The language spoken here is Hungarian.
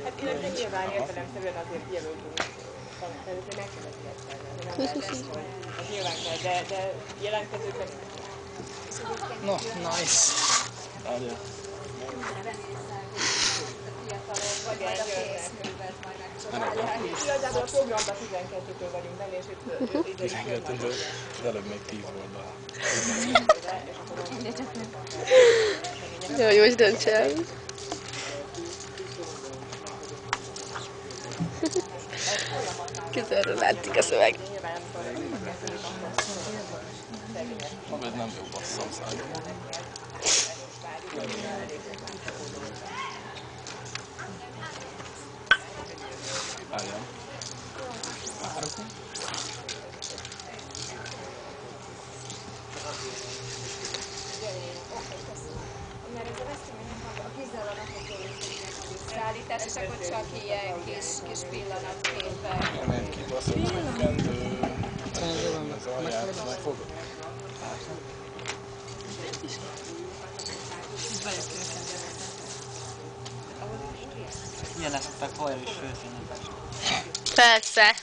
Hát illetve nyilván értelemszerűen azért jelöltünk tanterületén meg kellett jelenteni. Nem lehet ezt, hogy hát nyilván kell, de jelentkezőkre nem. No, nice. Várjál. Vagy majd a készművet majd megcsinálják. Igazából a programban 12-től vagyunk benne, és itt 12-től, de előbb még 10 volt be. Jó, most dönts el. Közelről látszik a szöveg. Vagy nem jó basszom szállom. Várjál. Várok. Mert ez a veszélynek a kézzel a szállítás, és akkor csak ilyen kis pillanatképek. Nem egy kibaszott megkendő. Ez alját megfogod? Ilyen leszokták hajra is főzni. Persze.